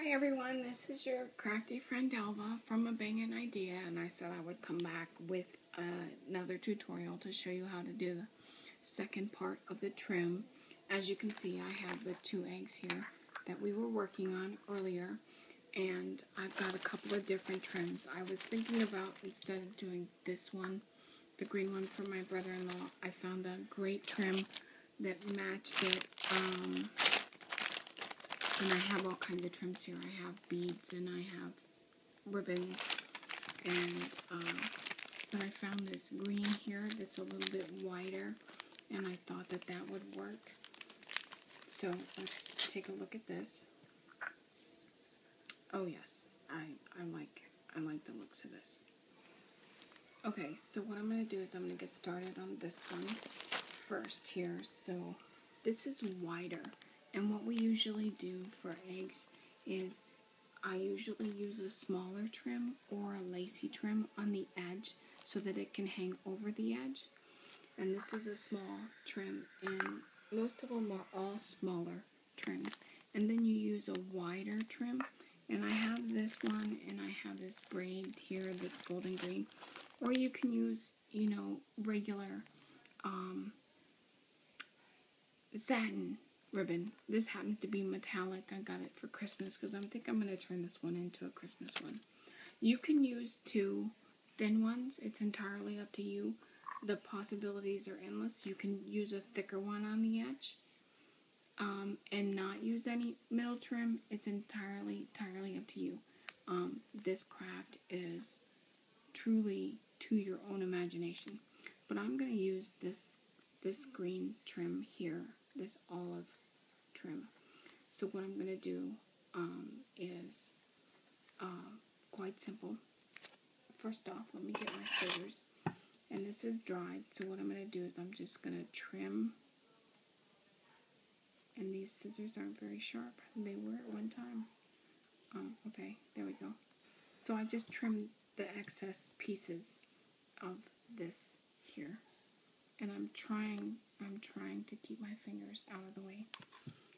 Hi everyone, this is your crafty friend Alva from A Bangin' Idea, and I said I would come back with another tutorial to show you how to do the second part of the trim. As you can see, I have the 2 eggs here that we were working on earlier, and I've got a couple of different trims. I was thinking about, instead of doing this one, the green one for my brother-in-law, I found a great trim that matched it. And I have all kinds of trims here. I have beads and I have ribbons. And but I found this green here that's a little bit wider, and I thought that that would work. So let's take a look at this. Oh yes, I like the looks of this. Okay, so what I'm going to do is I'm going to get started on this one first here. So this is wider. And what we usually do for eggs is I usually use a smaller trim or a lacy trim on the edge so that it can hang over the edge. And this is a small trim, and most of them are all smaller trims. And then you use a wider trim. And I have this one, and I have this braid here that's golden green. Or you can use, regular satin ribbon. This happens to be metallic. I got it for Christmas because I think I'm going to turn this one into a Christmas one. You can use 2 thin ones. It's entirely up to you. The possibilities are endless. You can use a thicker one on the edge and not use any middle trim. It's entirely up to you. This craft is truly to your own imagination. But I'm going to use this green trim here, this olive trim. So what I'm going to do is quite simple. First off, let me get my scissors. And this is dried, so what I'm going to do is I'm just going to trim. And these scissors aren't very sharp. They were at one time. Okay, there we go. So I just trimmed the excess pieces of this here. And I'm trying to keep my fingers out of the way.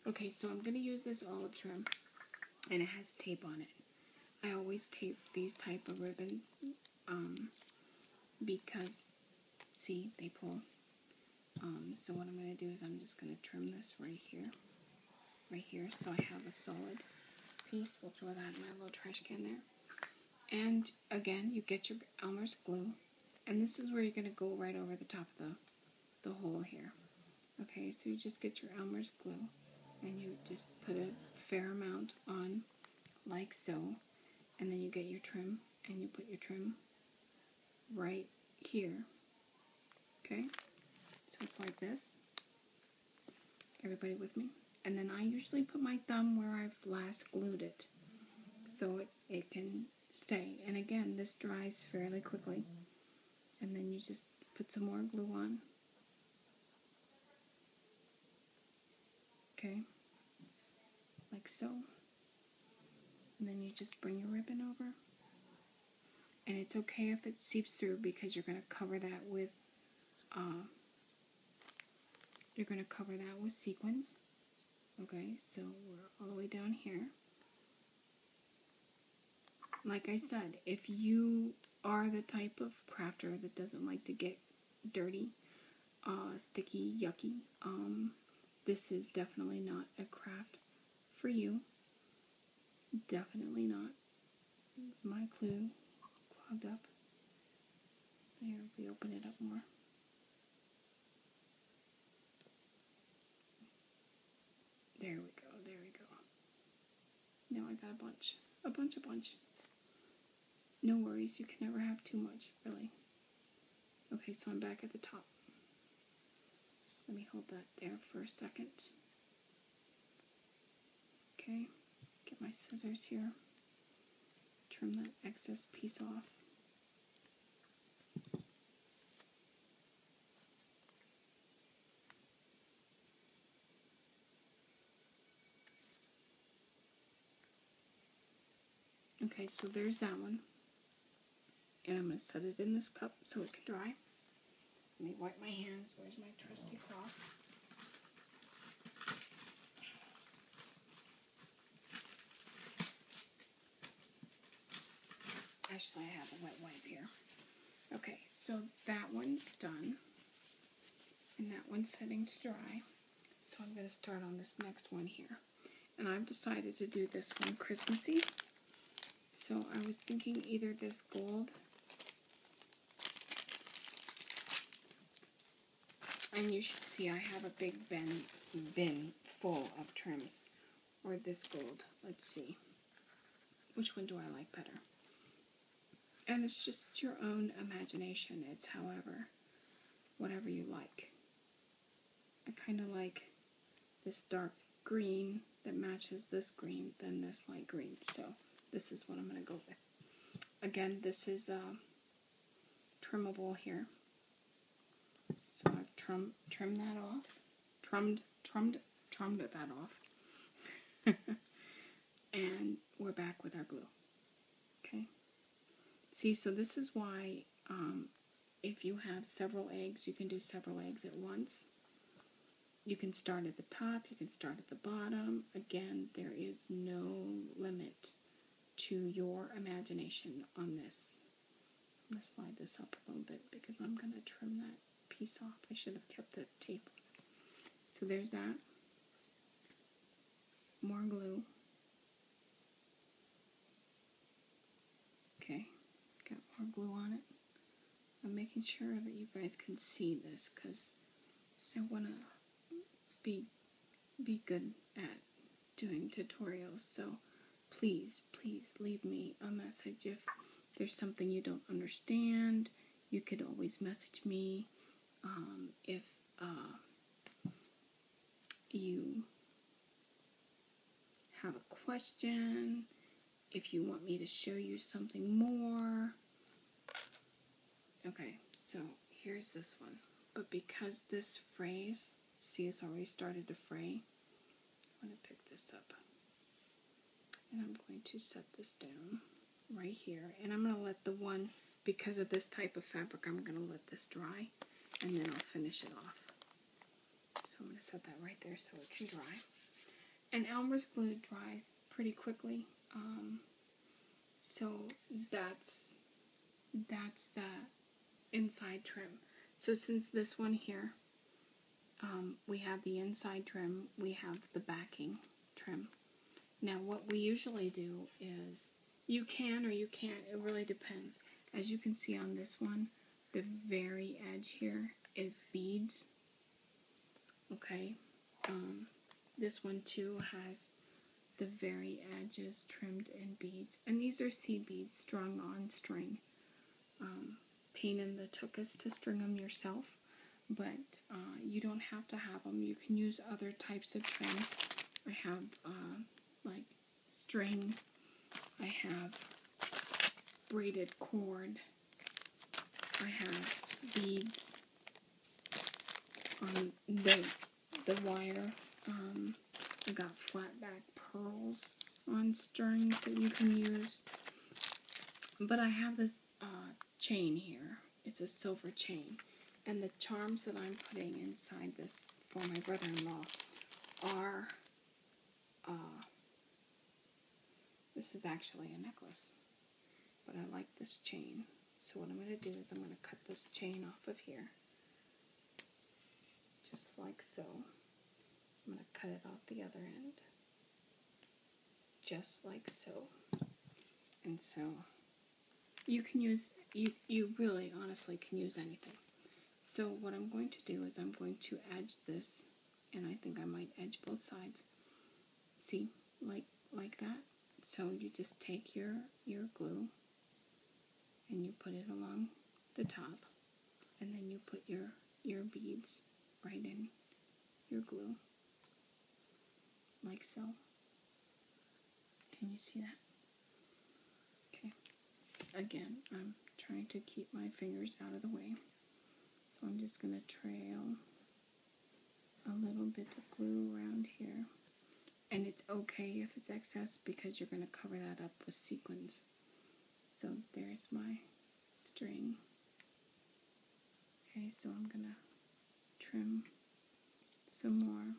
Okay, so I'm going to use this olive trim, and it has tape on it. I always tape these type of ribbons because, see, they pull. So what I'm going to do is I'm just going to trim this right here, so I have a solid piece. We'll throw that in my little trash can there. And again, you get your Elmer's glue, and this is where you're going to go right over the top of the hole here. Okay, so you just get your Elmer's glue, and you just put a fair amount on, like so, and then you get your trim, and you put your trim right here. Okay, so it's like this. Everybody with me? And then I usually put my thumb where I've last glued it, so it can stay. And again, this dries fairly quickly. And then you just put some more glue on. Okay, like so. And then you just bring your ribbon over. And it's okay if it seeps through because you're going to cover that with sequins. Okay, so we're all the way down here. Like I said, if you are the type of crafter that doesn't like to get dirty, sticky, yucky, this is definitely not a craft for you. Definitely not. It's my clue clogged up. Here, we open it up more. There we go, there we go. Now I got a bunch. No worries, you can never have too much, really. Okay, so I'm back at the top. Let me hold that there for a second. Okay, get my scissors here. Trim that excess piece off. Okay, so there's that one. And I'm going to set it in this cup so it can dry. Let me wipe my hands. Where's my trusty cloth? Actually, I have a wet wipe here. Okay, so that one's done. And that one's setting to dry. So I'm going to start on this next one here. And I've decided to do this one Christmassy. So I was thinking either this gold, and you should see I have a big bin full of trims, or this gold. Let's see. Which one do I like better? And it's just your own imagination. It's whatever you like. I kind of like this dark green that matches this green, then this light green. So this is what I'm going to go with. Again, this is trimmable here. So I've trimmed that off. Trimmed that off. And we're back with our glue. Okay. See, so this is why if you have several eggs, you can do several eggs at once. You can start at the top, you can start at the bottom. Again, there is no limit to your imagination on this. I'm going to slide this up a little bit because I'm going to trim that piece off. I should have kept the tape. So there's that. More glue. Okay, got more glue on it. I'm making sure that you guys can see this because I want to be good at doing tutorials. So please leave me a message if there's something you don't understand. You could always message me if you have a question, if you want me to show you something more. Okay, so here's this one. But because this frays, see, it's already started to fray, I'm going to pick this up. And I'm going to set this down right here. And I'm going to let the one, because of this type of fabric, I'm going to let this dry. And then I'll finish it off. So I'm going to set that right there so it can dry. And Elmer's glue dries pretty quickly. So that's the inside trim. So since this one here, we have the inside trim, we have the backing trim. Now what we usually do is, you can or you can't, it really depends. As you can see on this one, the very edge here is beads. Okay, this one too has the very edges trimmed in beads. And these are seed beads strung on string. Pain in the tuchus to string them yourself, but you don't have to have them. You can use other types of trim. I have like string. I have braided cord. I have beads on the wire. I got flat back pearls on strings that you can use. But I have this chain here. It's a silver chain. And the charms that I'm putting inside this for my brother-in-law are, this is actually a necklace. But I like this chain. So what I'm going to do is I'm going to cut this chain off of here. Just like so. I'm going to cut it off the other end. Just like so. And so you can use, you really honestly can use anything. So what I'm going to do is I'm going to edge this, and I think I might edge both sides. See, like that. So you just take your glue and you put it along the top, and then you put your beads right in your glue, like so. Can you see that? Okay. Again, I'm trying to keep my fingers out of the way. So I'm just going to trail a little bit of glue around here. And it's okay if it's excess because you're going to cover that up with sequins. So there's my string. Okay, so I'm going to trim some more.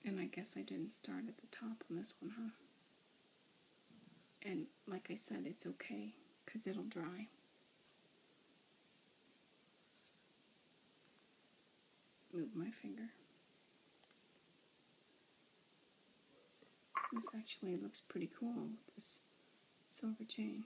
And I guess I didn't start at the top on this one, huh? And like I said, it's okay, because it'll dry. Move my finger. This actually looks pretty cool with this silver chain.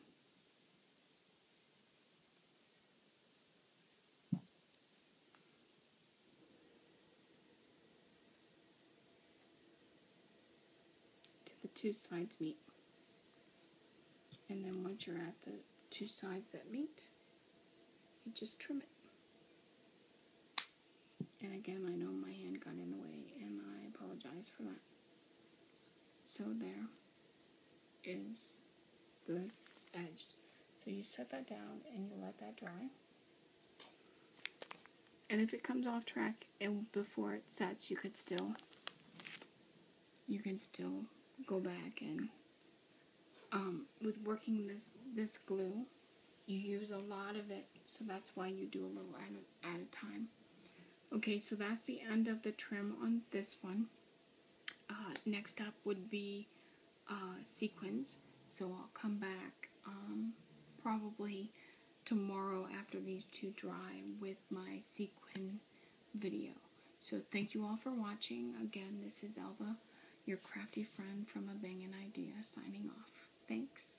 Till the two sides meet. And then once you're at the two sides that meet, you just trim it. And again, I know my hand got in the way, and I apologize for that. So there is the edge. So you set that down and you let that dry. And if it comes off track and before it sets, you can still go back and with working this glue, you use a lot of it, so that's why you do a little at a time. Okay, so that's the end of the trim on this one. Next up would be sequins. So I'll come back probably tomorrow after these two dry with my sequin video. So thank you all for watching. Again, this is Elva, your crafty friend from A Bangin' Idea, signing off. Thanks.